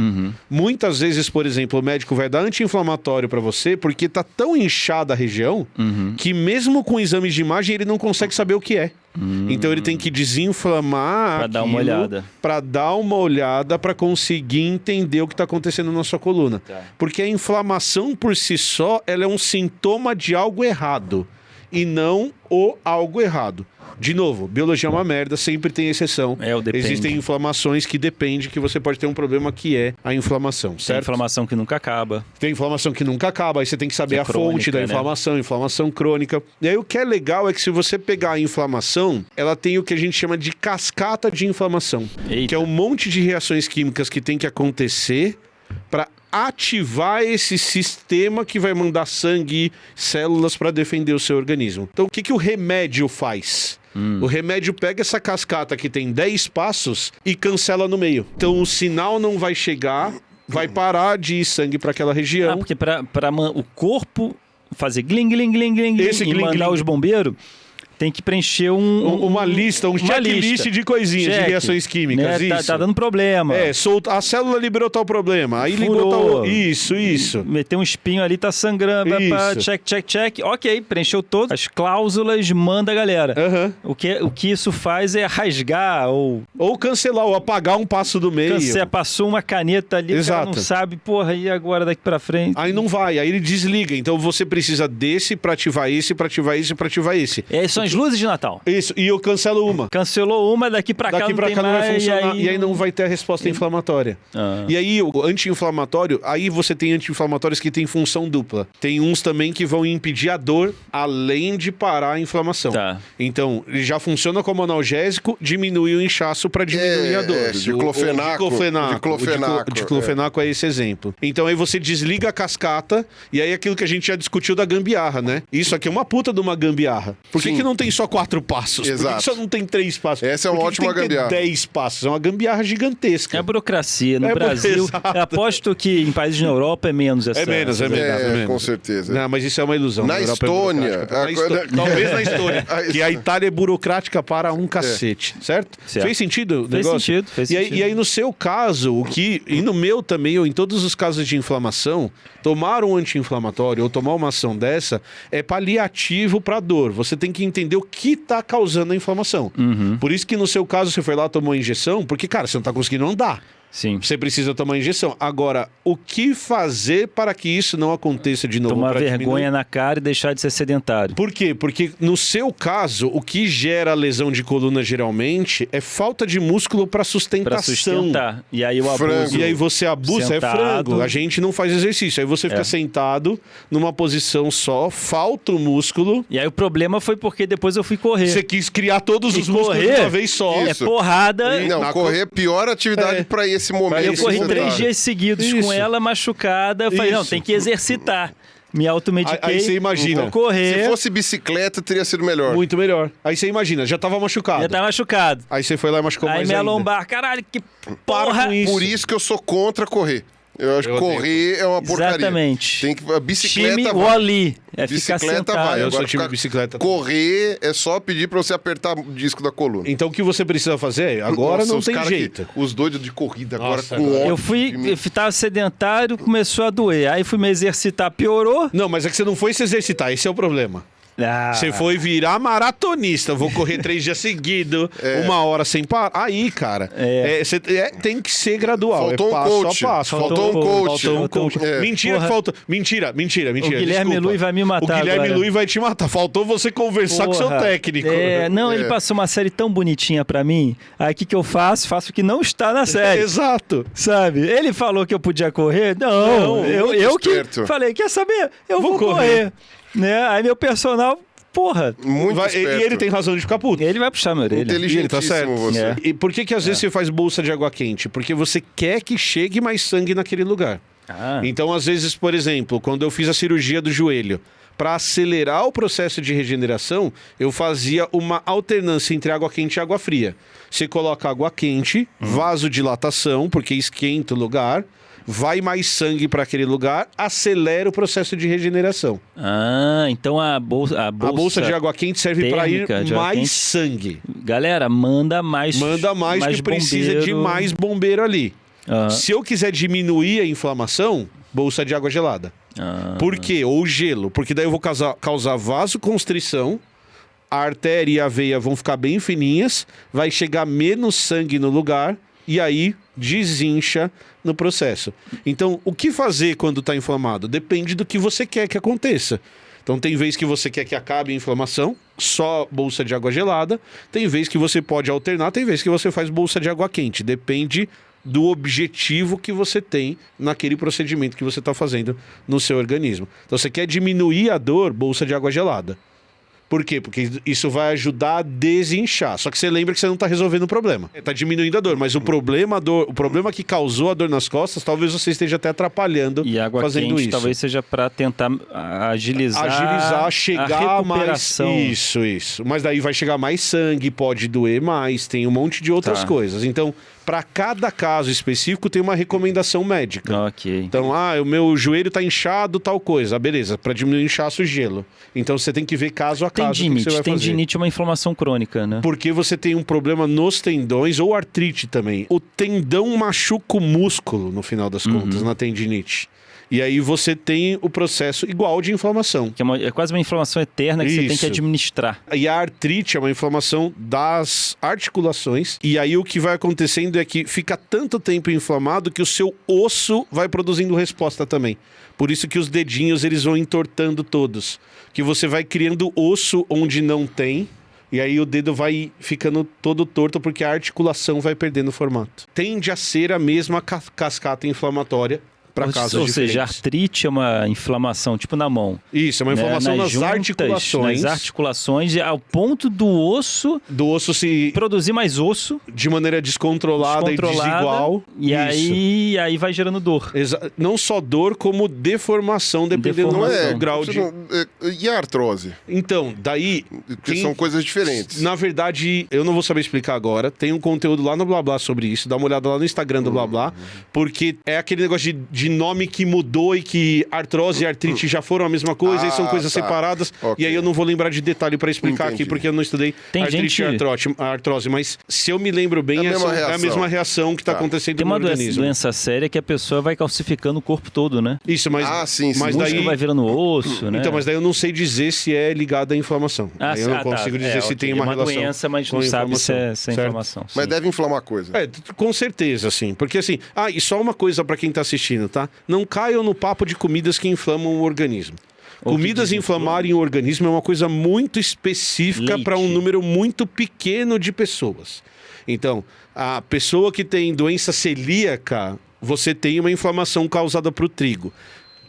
Muitas vezes, por exemplo, o médico vai dar anti-inflamatório para você porque está tão inchada a região que mesmo com exames de imagem ele não consegue saber o que é. Então ele tem que desinflamar para dar uma olhada. Para dar uma olhada, para conseguir entender o que está acontecendo na sua coluna. Porque a inflamação por si só, ela é um sintoma de algo errado e não o algo errado. De novo, biologia é uma merda, sempre tem exceção. Existem inflamações que depende que você pode ter um problema que é a inflamação, certo? Tem inflamação que nunca acaba. Tem inflamação que nunca acaba, aí você tem que saber a crônica, fonte da inflamação, inflamação crônica. E aí o que é legal é que se você pegar a inflamação, ela tem o que a gente chama de cascata de inflamação. Que é um monte de reações químicas que tem que acontecer para ativar esse sistema que vai mandar sangue e células para defender o seu organismo. Então o que o remédio faz? O remédio pega essa cascata que tem 10 passos e cancela no meio. Então o sinal não vai chegar, vai parar de ir sangue para aquela região. Porque para o corpo fazer gling, gling, gling, gling, e mandar os bombeiros, tem que preencher uma lista, checklist de coisinhas, de reações químicas. Né? Isso. Tá dando problema. A célula liberou tal problema, aí ligou tal... Isso. Meteu um espinho ali, tá sangrando, check. Ok, preencheu todas as cláusulas, manda a galera. O que isso faz é rasgar ou cancelar, ou apagar um passo do meio. Passou uma caneta ali, o cara não sabe, e agora daqui pra frente? Aí não vai, aí ele desliga. Então você precisa desse pra ativar esse, pra ativar esse, pra ativar esse. São as luzes de Natal. Isso, e eu cancelo uma. Cancelou uma, daqui pra cá não tem não mais, vai funcionar. E aí não vai ter a resposta inflamatória. E aí o anti-inflamatório, aí você tem anti-inflamatórios que tem função dupla. Tem uns também que vão impedir a dor, além de parar a inflamação. Então, ele já funciona como analgésico, diminui o inchaço para diminuir a dor. Diclofenaco é esse exemplo. Então aí você desliga a cascata, e aí aquilo que a gente já discutiu da gambiarra, né? Isso aqui é uma puta de uma gambiarra. Por que não não tem só 4 passos? Por Exato. que só não tem 3 passos? Essa é uma Por que ótima tem que ter gambiarra. 10 passos? É uma gambiarra gigantesca. É a burocracia. No É, Brasil, exato. eu aposto que em países na Europa é menos essa. É menos. Com certeza. Não, mas isso é uma ilusão. Na Europa é Estônia. burocrática. Talvez na Estônia. Que a Itália é burocrática para um cacete, certo? Certo. Fez sentido o Fez negócio? sentido, fez E aí, sentido. e aí, no seu caso, e no meu também, ou em todos os casos de inflamação, tomar um anti-inflamatório ou tomar uma ação dessa é paliativo para dor. Você tem que entender o que está causando a inflamação. Por isso que no seu caso você foi lá, tomou a injeção, porque, cara, você não está conseguindo andar. Sim. Você precisa tomar a injeção. Agora, o que fazer para que isso não aconteça de novo? Tomar Pra vergonha diminuir? na cara e deixar de ser sedentário. Por quê? Porque no seu caso, o que gera lesão de coluna geralmente é falta de músculo para Pra sustentação. sustentar. E aí o abuso. Frango. E aí você abusa, Sentado. é frango. A gente não faz exercício. Aí você fica É. sentado numa posição só, falta o músculo. E aí o problema foi porque depois eu fui correr. Você quis criar todos E os músculos de correr? uma vez só. É Isso. porrada. Não, Na correr é a pior atividade para esse momento. Eu esse corri momento. 3 dias seguidos Isso. com ela machucada. Eu falei, não, Isso. tem que exercitar. Me automediquei. Aí você imagina. Vou correr. Se fosse bicicleta, teria sido melhor. Muito melhor. Aí você imagina, já tava machucado. Já tá machucado. Aí você foi lá e machucou Aí mais minha ainda. lombar, caralho, que Para porra. com isso. Por isso que eu sou contra correr. Eu acho que Eu correr é uma porcaria. Exatamente. Tem que, a bicicleta Time vai. Wall-E. É ficar Bicicleta sentado. vai. Eu Agora sou time ficar- bicicleta. Correr é só pedir pra você apertar o disco da coluna. Então o que você precisa fazer é, agora Nossa, não os tem cara jeito. os doidos de corrida agora Nossa, com agora. ódio Eu fui, de mim. eu tava sedentário, começou a doer. Aí fui me exercitar, piorou. Não, mas é que você não foi se exercitar, esse é o problema. Ah, Você foi virar maratonista, vou correr 3 dias seguidos, 1 hora sem parar. Aí, cara, tem que ser gradual. Faltou é um passo coach. a passo. Faltou um coach. Faltou um coach. É. Mentira Porra. que faltou. Mentira. O Guilherme desculpa. Lui vai me matar O Guilherme agora. Lui vai te matar. Faltou você conversar com o seu porra. técnico. Não, ele passou uma série tão bonitinha pra mim. Aí o que eu faço? Faço o que não está na série. Exato. Sabe? Ele falou que eu podia correr? Não, eu que esperto. falei, quer saber? Eu vou correr. correr. Né? Aí meu personal, porra, Muito E esperto. ele tem razão de ficar puto. ele vai puxar minha orelha. E ele tá certo. Inteligentíssimo você. É. E por que às vezes você faz bolsa de água quente? Porque você quer que chegue mais sangue naquele lugar. Ah. Então, às vezes, por exemplo, quando eu fiz a cirurgia do joelho, para acelerar o processo de regeneração, eu fazia uma alternância entre água quente e água fria. Você coloca água quente, vasodilatação, porque esquenta o lugar, vai mais sangue para aquele lugar, acelera o processo de regeneração. Ah, então a bolsa A bolsa de água quente serve para ir térmica de água mais quente. sangue. Galera, manda mais. Manda mais que precisa de bombeiro. mais bombeiro ali. Aham. Se eu quiser diminuir a inflamação, bolsa de água gelada. Ah. Por quê? Ou gelo. Porque daí eu vou causar vasoconstrição, a artéria e a veia vão ficar bem fininhas, vai chegar menos sangue no lugar e aí desincha no processo. Então, o que fazer quando está inflamado? Depende do que você quer que aconteça. Então, tem vez que você quer que acabe a inflamação, só bolsa de água gelada. Tem vez que você pode alternar, tem vez que você faz bolsa de água quente. Depende do objetivo que você tem naquele procedimento que você está fazendo no seu organismo. Então, você quer diminuir a dor, bolsa de água gelada. Por quê? Porque isso vai ajudar a desinchar. Só que você lembra que você não está resolvendo o problema. Está diminuindo a dor, mas o problema que causou a dor nas costas, talvez você esteja até atrapalhando E água fazendo quente isso. talvez seja para tentar agilizar, chegar a mais. recuperação. Isso. Mas daí vai chegar mais sangue, pode doer mais, tem um monte de outras Tá. coisas. Então, para cada caso específico, tem uma recomendação médica. Ok. Então, o meu joelho tá inchado, tal coisa. Beleza, para diminuir o inchaço, gelo. Então, você tem que ver caso a caso o que você Tendinite. vai fazer. Tendinite é uma inflamação crônica, né? Porque você tem um problema nos tendões ou artrite também. O tendão machuca o músculo, no final das contas, na tendinite. E aí você tem o processo igual de inflamação. Que é quase uma inflamação eterna que você tem que Isso. administrar. E a artrite é uma inflamação das articulações. E aí o que vai acontecendo é que fica tanto tempo inflamado que o seu osso vai produzindo resposta também. Por isso que os dedinhos eles vão entortando todos. Que você vai criando osso onde não tem. E aí o dedo vai ficando todo torto porque a articulação vai perdendo formato. Tende a ser a mesma cascata inflamatória para casos Ou seja, diferentes. artrite é uma inflamação, tipo na mão. Isso, é uma inflamação nas juntas, articulações. Nas articulações, ao ponto do osso Do osso se... produzir mais osso. de maneira descontrolada e desigual. E Isso. aí vai gerando dor. Não só dor, como deformação, dependendo Deformação. do grau de... E a artrose? Então, daí... Porque são coisas diferentes. Na verdade, eu não vou saber explicar agora. Tem um conteúdo lá no Blá Blá sobre isso. Dá uma olhada lá no Instagram do Blá Blá. Porque é aquele negócio de nome que mudou e que artrose e artrite já foram a mesma coisa e são coisas separadas. Ok. E aí eu não vou lembrar de detalhe pra explicar aqui, Entendi. porque eu não estudei Tem artrite gente- e artrose. Mas se eu me lembro bem, É a mesma é a reação. mesma reação que tá Tá. acontecendo Tem no uma organismo. doença séria que a pessoa vai calcificando o corpo todo, né? Isso, mas, Sim, sim. mas O daí... músculo vai virando osso, né? Então, mas daí eu não sei dizer se é ligado à inflamação. Aí eu não consigo dizer se tem uma relação. doença, mas com não a sabe se é inflamação, certo? inflamação. Mas sim. deve inflamar a coisa. Com certeza, assim. Porque assim, e só uma coisa pra quem tá assistindo, tá? Não caiam no papo de comidas que inflamam o organismo. Ou que Comidas inflamarem o organismo é uma coisa muito específica Leite. para um número muito pequeno de pessoas. Então, a pessoa que tem doença celíaca, você tem uma inflamação causada por trigo.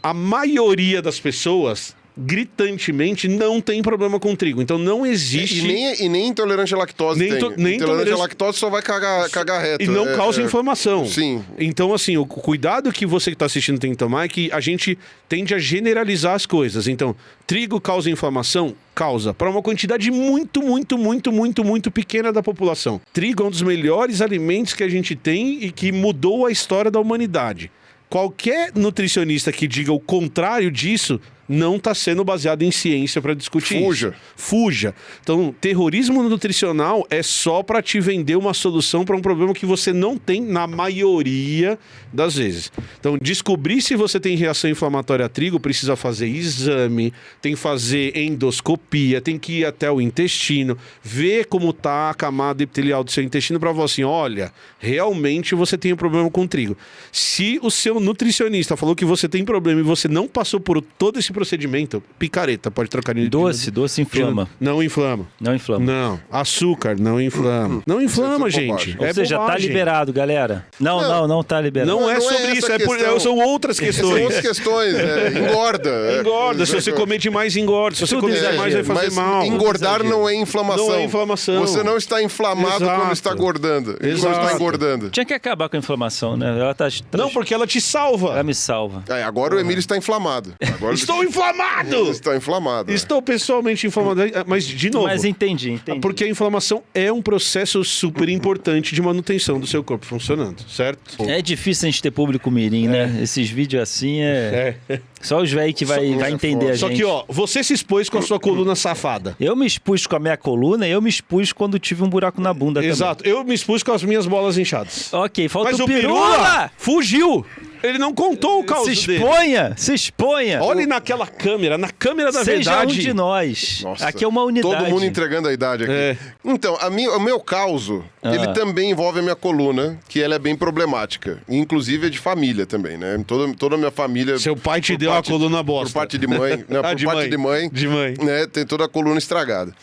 A maioria das pessoas, gritantemente, não tem problema com trigo. Então, não existe... E nem intolerante à lactose Nem tem. to- nem Intolerante à intolerância- lactose só vai cagar reto. E não causa inflamação. Sim. Então, assim, o cuidado que você que está assistindo tem que tomar é que a gente tende a generalizar as coisas. Então, trigo causa inflamação? Causa. Para uma quantidade muito pequena da população. Trigo é um dos melhores alimentos que a gente tem e que mudou a história da humanidade. Qualquer nutricionista que diga o contrário disso não está sendo baseado em ciência para discutir Fuja. isso. Fuja. Então, terrorismo nutricional é só para te vender uma solução para um problema que você não tem na maioria das vezes. Então, descobrir se você tem reação inflamatória a trigo, precisa fazer exame, tem que fazer endoscopia, tem que ir até o intestino, ver como está a camada epitelial do seu intestino para falar assim, olha, realmente você tem um problema com trigo. Se o seu nutricionista falou que você tem problema e você não passou por todo esse procedimento, picareta, pode trocar de... Doce inflama. Não inflama. Não inflama. Não. Açúcar não inflama. Não inflama, Isso é tudo gente. bobagem. Ou seja, tá bobagem. liberado, galera. Não tá liberado. Não é Não é sobre essa isso, a questão. são outras São questões. outras questões. Engorda. Engorda, se você comer demais, engorda. Se você Tudo comer exagero. mais, vai fazer Mas mal. engordar Exagero. não é inflamação. Não é inflamação. Você não está inflamado Exato. quando está engordando. Quando Exato. está engordando. Tinha que acabar com a inflamação, né? Ela tá... Não, porque ela te salva. Ela me salva. Agora o Emílio está inflamado. Agora Estou inflamado! está inflamado. Estou pessoalmente inflamado. Mas, de novo... Mas entendi. Porque a inflamação é um processo super importante de manutenção do seu corpo funcionando, certo? É difícil a gente ter público mirim, né? Esses vídeos assim é... Só os velhos que vai entender a gente. Só que, ó, você se expôs com a sua coluna safada. Eu me expus com a minha coluna, eu me expus quando tive um buraco na bunda Exato. Eu me expus com as minhas bolas inchadas. também. Ok, falta Mas o o Pirula Pirula! fugiu. Ele não contou o caos Se dele. exponha! Se exponha! Olhe naquela câmera, na câmera da Seja verdade. um de nós. Nossa, Aqui é uma unidade. Todo mundo entregando a idade aqui. É. Então, o meu causo, ele também envolve a minha coluna, que ela é bem problemática. Inclusive é de família também, né? Toda a minha família... Seu pai te por deu parte- a coluna bosta. Por parte de mãe. Não, por de parte mãe. de mãe. De mãe. Né, tem toda a coluna estragada.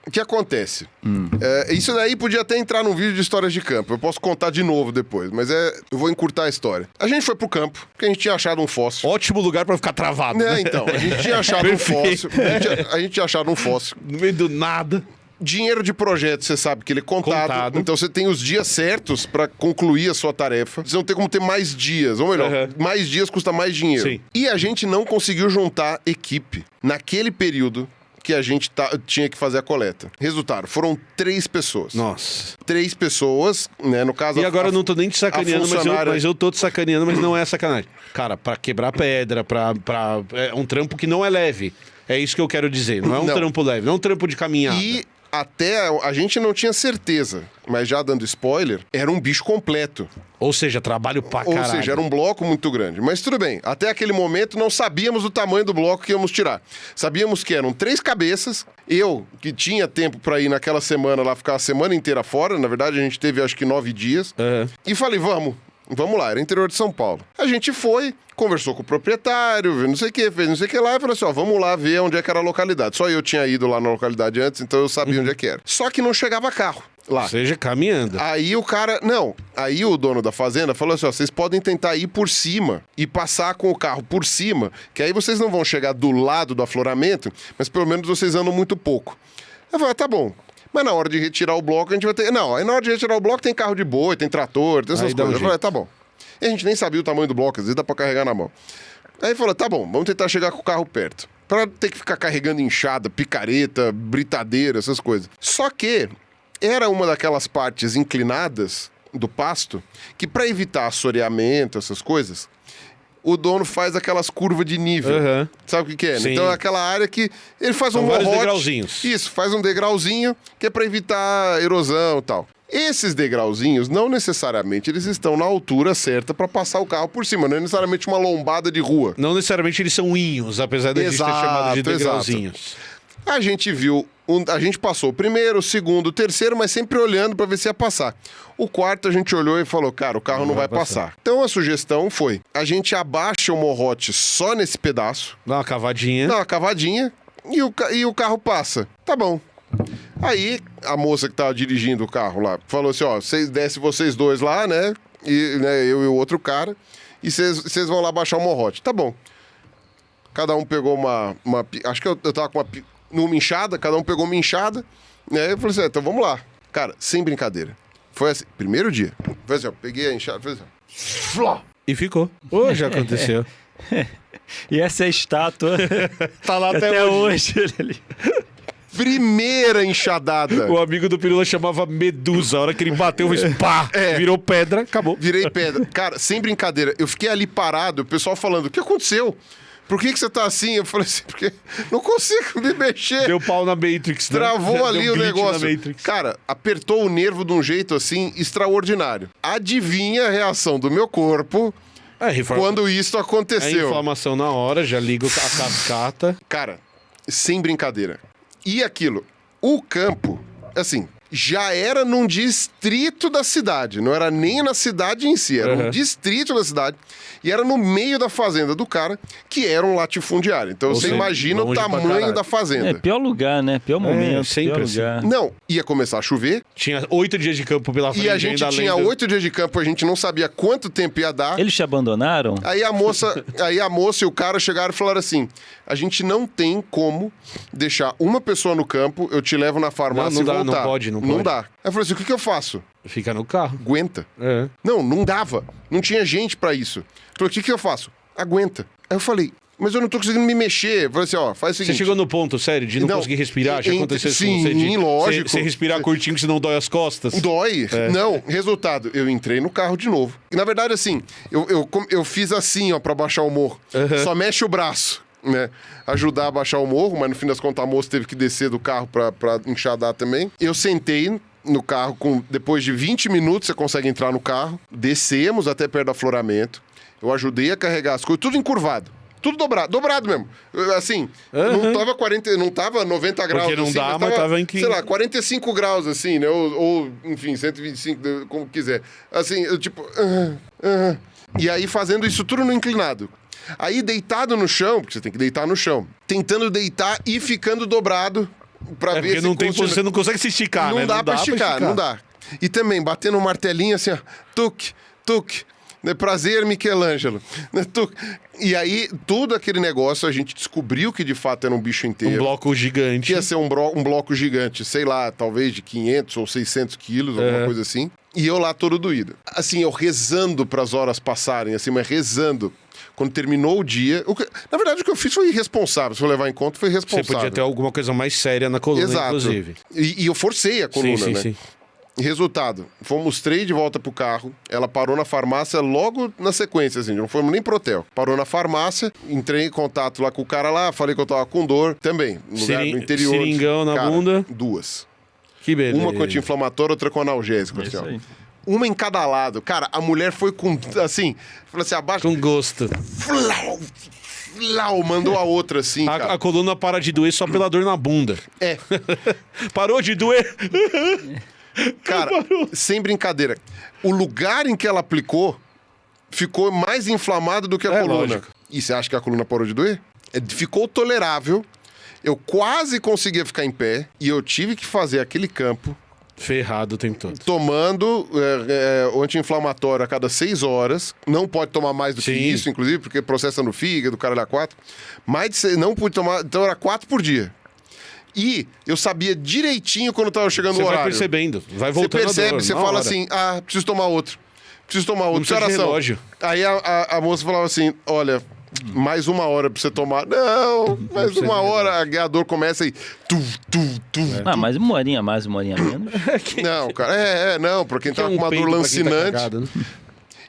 O que acontece? Isso daí podia até entrar num vídeo de histórias de campo. Eu posso contar de novo depois, mas eu vou encurtar a história. A gente foi pro campo, porque a gente tinha achado um fóssil. Ótimo lugar pra ficar travado. Né, Né? então, a gente tinha achado um fóssil. A gente tinha achado um fóssil. No meio do nada. Dinheiro de projeto, você sabe que ele é contado. Então você tem os dias certos pra concluir a sua tarefa. Você não tem como ter mais dias. Ou melhor, mais dias custa mais dinheiro. Sim. E a gente não conseguiu juntar equipe naquele período que a gente tinha que fazer a coleta. Resultado, foram 3 pessoas. Nossa. 3 pessoas, né? No caso... E agora eu não tô nem te sacaneando, funcionária- mas eu tô te sacaneando, mas não é sacanagem. Cara, pra quebrar pedra, é um trampo que não é leve. É isso que eu quero dizer. Não é um Não. trampo leve, não é um trampo de caminhada. E até a gente não tinha certeza, mas já dando spoiler, era um bicho completo. Ou seja, trabalho pra Ou caralho. seja, era um bloco muito grande. Mas tudo bem, até aquele momento não sabíamos o tamanho do bloco que íamos tirar. Sabíamos que eram 3 cabeças. Eu, que tinha tempo pra ir naquela semana lá, ficar a semana inteira fora. Na verdade, a gente teve acho que 9 dias. E falei, vamos lá, era interior de São Paulo. A gente foi, conversou com o proprietário, viu não sei o que, fez não sei o que lá, e falou assim, vamos lá ver onde é que era a localidade. Só eu tinha ido lá na localidade antes, então eu sabia onde é que era. Só que não chegava carro. lá. Ou seja, caminhando. Aí o cara... Não, aí o dono da fazenda falou assim, ó, vocês podem tentar ir por cima e passar com o carro por cima, que aí vocês não vão chegar do lado do afloramento, mas pelo menos vocês andam muito pouco. Eu falei, tá bom. Mas na hora de retirar o bloco, a gente vai ter... Não, aí na hora de retirar o bloco tem carro de boi, tem trator, tem essas coisas. Eu falei, tá bom. E a gente nem sabia o tamanho do bloco, às vezes dá pra carregar na mão. Aí falou, tá bom, vamos tentar chegar com o carro perto. Pra ter que ficar carregando enxada, picareta, britadeira, essas coisas. Só que era uma daquelas partes inclinadas do pasto que pra evitar assoreamento, essas coisas, o dono faz aquelas curvas de nível. Uhum. Sabe o que é? Sim. Então é aquela área que ele faz São um vários morrote. degrauzinhos. Isso, faz um degrauzinho que é pra evitar erosão e tal. Esses degrauzinhos, não necessariamente eles estão na altura certa pra passar o carro por cima. Não é necessariamente uma lombada de rua. Não necessariamente eles são inhos, apesar de a gente ter chamado de Exato, degrauzinhos. A gente viu, a gente passou o primeiro, o segundo, o terceiro, mas sempre olhando pra ver se ia passar. O quarto a gente olhou e falou, cara, o carro não vai passar. Então a sugestão foi, a gente abaixa o morrote só nesse pedaço, Dá uma cavadinha. dá uma cavadinha e o carro passa. Tá bom. Aí a moça que tava dirigindo o carro lá falou assim, ó, desce vocês dois lá, né? E, né, eu e o outro cara, e vocês vão lá baixar o morrote. Tá bom. Cada um pegou uma acho que eu tava com uma enxada, cada um pegou uma enxada, né? Eu falei assim, então vamos lá. Cara, sem brincadeira. Foi assim, primeiro dia. Foi assim, ó, peguei a enxada, foi assim, ó. Fló! E ficou. Ô, já aconteceu. E essa é a estátua. Tá lá até hoje. Primeira enxadada. O amigo do Pirula chamava Medusa. A hora que ele bateu, fez pá, virou pedra, acabou. Virei pedra. Cara, sem brincadeira, eu fiquei ali parado, o pessoal falando, o que aconteceu? Por que você tá assim? Eu falei assim, porque não consigo me mexer. Deu pau na Matrix, né? Travou Deu ali o glitch negócio. na Matrix. Cara, apertou o nervo de um jeito assim extraordinário. Adivinha a reação do meu corpo quando isso É aconteceu? inflamação na hora, já liga a cascata. Cara, sem brincadeira. E aquilo, o campo, assim, já era num distrito da cidade. Não era nem na cidade em si, era um distrito da cidade. E era no meio da fazenda do cara, que era um latifundiário. Então você imagina o tamanho da fazenda. É, pior lugar, né? Pior momento, sempre pior assim. lugar. Não, ia começar a chover. Tinha 8 dias de campo pela frente. E a gente ainda tinha além do- 8 dias de campo, a gente não sabia quanto tempo ia dar. Eles te abandonaram? Aí a moça e o cara chegaram e falaram assim: a gente não tem como deixar uma pessoa no campo, eu te levo na farmácia Não e dá, voltar. não pode. Não dá. Aí eu falei assim: o que eu faço? Fica no carro. Aguenta. É. Não dava. Não tinha gente pra isso. Eu falei, o que eu faço? Aguenta. Aí eu falei, mas eu não tô conseguindo me mexer. Eu falei assim, ó, faz o seguinte. Você chegou no ponto, sério, de não conseguir respirar? Já aconteceu isso com você? Sim, lógico. Você respirar curtinho, que senão dói as costas? Dói. Não, resultado, eu entrei no carro de novo. E, na verdade, assim, eu fiz assim, ó, pra baixar o morro. Só mexe o braço, né? Ajudar a baixar o morro, mas no fim das contas a moça teve que descer do carro pra enxadar também. Eu sentei no carro, depois de 20 minutos você consegue entrar no carro. Descemos até perto do afloramento. Eu ajudei a carregar as coisas, tudo encurvado. Tudo dobrado mesmo. Assim, não tava 90 graus. Porque não assim, dá, mas tava inclinado. Sei lá, 45 graus, assim, né? Ou enfim, 125, como quiser. Assim, eu tipo... E aí fazendo isso tudo no inclinado. Aí deitado no chão, porque você tem que deitar no chão. Tentando deitar e ficando dobrado pra ver porque se não tem, continua. você não consegue se esticar, né? Não dá pra esticar, não dá. E também, batendo um martelinho assim, ó. Tuc, tuc. Né? Prazer, Michelangelo. Né? Tuc. E aí, todo aquele negócio, a gente descobriu que de fato era um bicho inteiro. Um bloco gigante. Que ia ser um bloco gigante, sei lá, talvez de 500 ou 600 quilos, alguma coisa assim. E eu lá todo doído. Assim, eu rezando pras horas passarem, assim, mas rezando. Quando terminou o dia... Na verdade, o que eu fiz foi irresponsável. Se eu levar em conta, foi irresponsável. Você podia ter alguma coisa mais séria na coluna, Exato. inclusive. E eu forcei a coluna, sim, né? Sim. Resultado, fomos 3 de volta pro carro. Ela parou na farmácia logo na sequência, assim, não fomos nem pro hotel. Parou na farmácia, entrei em contato lá com o cara lá, falei que eu tava com dor. Também, no lugar do interior. Seringão na bunda. 2. Que beleza. Uma com anti-inflamatório, outra com analgésico. Assim, ó. Uma em cada lado. Cara, a mulher foi com, assim, falou assim, abaixo... Com gosto. Flau, mandou a outra, assim, cara. A coluna para de doer só pela dor na bunda. É. Parou de doer? Cara, sem brincadeira. O lugar em que ela aplicou ficou mais inflamado do que a coluna. Lógico. E você acha que a coluna parou de doer? Ficou tolerável. Eu quase conseguia ficar em pé. E eu tive que fazer aquele campo Ferrado o tempo todo. Tomando o anti-inflamatório a cada 6 horas. Não pode tomar mais do que Sim. isso, inclusive, porque processa no fígado, caralho, 4. Não pude tomar, então era 4 por dia. E eu sabia direitinho quando tava chegando Você o horário. vai percebendo, vai Você voltando a percebe, dor, você na fala hora. assim, preciso tomar outro. Preciso tomar outro. precisa de Que horas são? relógio. Aí a moça falava assim, olha, mais 1 hora pra você tomar. Não, mais precisa 1 de hora, a dor começa aí. Mais 1 horinha mais, 1 horinha menos. Não, cara, não, pra quem tava com uma dor peido pra quem tá lancinante. cagado, né?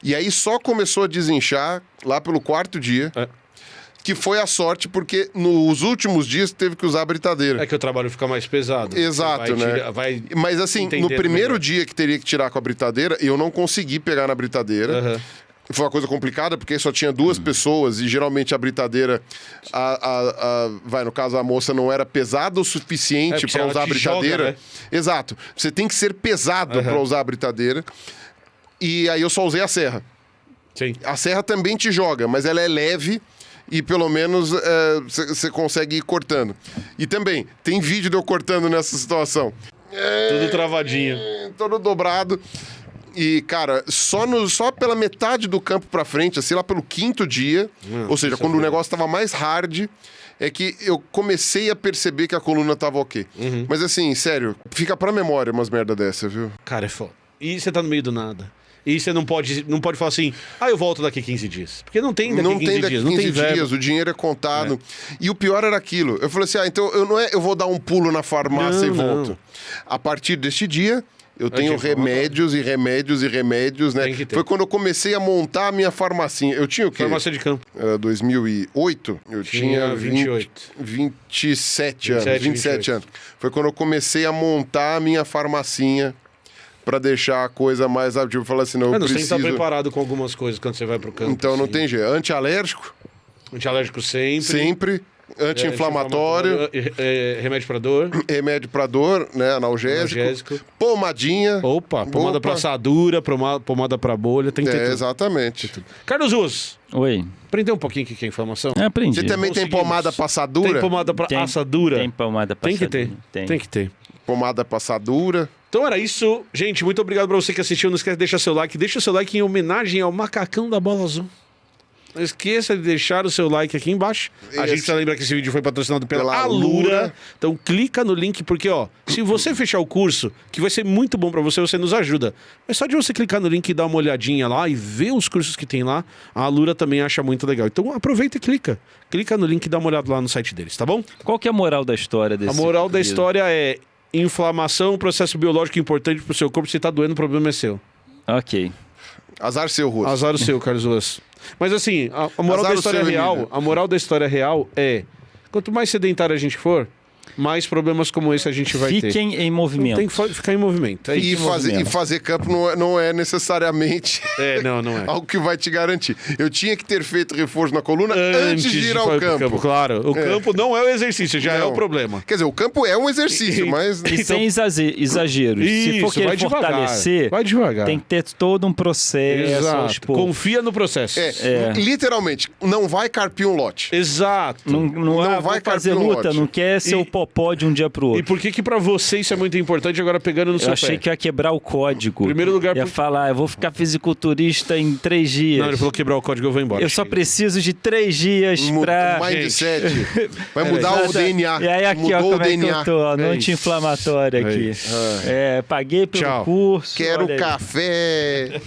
E aí só começou a desinchar lá pelo 4º dia, que foi a sorte, porque nos últimos dias teve que usar a britadeira. É que o trabalho fica mais pesado. Exato, Você vai né? tirar- vai Mas assim, no entendendo primeiro melhor. dia que teria que tirar com a britadeira, eu não consegui pegar na britadeira. Aham. Foi uma coisa complicada, porque só tinha 2 pessoas e geralmente a britadeira, no caso a moça não era pesada o suficiente porque para ela usar a te britadeira. joga, né? Exato. Você tem que ser pesado para usar a britadeira. E aí eu só usei a serra. Sim. A serra também te joga, mas ela é leve e pelo menos você consegue ir cortando. E também, tem vídeo de eu cortando nessa situação. Tudo travadinho. Todo dobrado. E, cara, só pela metade do campo pra frente, assim, lá pelo 5º dia, ou seja, quando o negócio tava mais hard, é que eu comecei a perceber que a coluna tava ok. Mas assim, sério, fica pra memória umas merda dessa, viu? Cara, é foda. E você tá no meio do nada. E você não pode falar assim, eu volto daqui 15 dias. Porque não tem daqui Não 15 tem daqui dias. 15 não tem verba. dias, o dinheiro é contado. E o pior era aquilo. Eu falei assim, então eu vou dar um pulo na farmácia e volto. A partir deste dia, eu tenho remédios e remédios e remédios, né? Tem que ter. Foi quando eu comecei a montar a minha farmacinha. Eu tinha o quê? Farmácia de campo. Era 2008, eu tinha 28. 27 anos. 27 27 anos. Foi quando eu comecei a montar a minha farmacinha pra deixar a coisa mais... Tipo, eu falei assim, não, eu Você tem que preciso... estar preparado com algumas coisas quando você vai pro campo. Então não assim. tem jeito. Antialérgico, Antialérgico sempre. sempre. Anti-inflamatório, Remédio pra dor. remédio pra dor, né? Analgésico. Analgésico. Pomadinha. Opa, pomada pra Opa. assadura, pomada pra bolha, tem que ter tudo. Exatamente. Carlos Ruas, Oi. aprendeu um pouquinho o que é inflamação? Aprendi. Você também tem Conseguimos. pomada passadura? Tem pomada pra Tem- assadura? Tem pomada Tem que passadura. ter. Tem que ter. Pomada passadura. Então era isso. Gente, muito obrigado pra você que assistiu. Não esquece de deixar seu like. Deixa seu like em homenagem ao macacão da Bola Azul. Não esqueça de deixar o seu like aqui embaixo. A gente precisa lembrar que esse vídeo foi patrocinado pela Alura. Então clica no link, porque se você fechar o curso, que vai ser muito bom pra você, você nos ajuda. Mas só de você clicar no link e dar uma olhadinha lá e ver os cursos que tem lá, a Alura também acha muito legal. Então aproveita e clica. Clica no link e dá uma olhada lá no site deles, tá bom? Qual que é a moral da história desse A moral da vídeo? história é: inflamação, processo biológico importante pro seu corpo. Se tá doendo, o problema é seu. Ok. Azar seu, rosto. Azar o seu, Carlos Ruas. Mas assim, a moral Azar da o história seu, real, Emílio. a moral da história real é: quanto mais sedentário a gente for, mais problemas como esse a gente vai ter. Fiquem em movimento. Tem que ficar em movimento. É E isso. fazer campo não é necessariamente Não é. algo que vai te garantir. Eu tinha que ter feito reforço na coluna antes de ir ao ir pro campo. Claro, o campo não é o exercício, já é Não. o problema. Quer dizer, o campo é um exercício, mas... E sem exageros. Se for Isso, querer vai devagar. fortalecer, Vai devagar. tem que ter todo um processo aos Exato. poucos. Confia no processo. Literalmente, não vai carpir um lote. Exato. Não vai vai fazer carpir um luta, lote. não quer ser E- o popó de um dia pro E outro. por que pra você isso é muito importante agora pegando no Eu seu achei pé? que ia quebrar o código. Primeiro lugar, Ia falar, eu vou ficar fisiculturista em 3 dias. Não, ele falou quebrar o código, eu vou embora. Eu só preciso de 3 dias pra... Mindset. Vai mudar o DNA. E aí aqui, ó, Mudou como o é que DNA. eu tô, ó, no É anti-inflamatório isso. aqui. É isso. Paguei pelo Tchau. curso. Quero olha aí. café.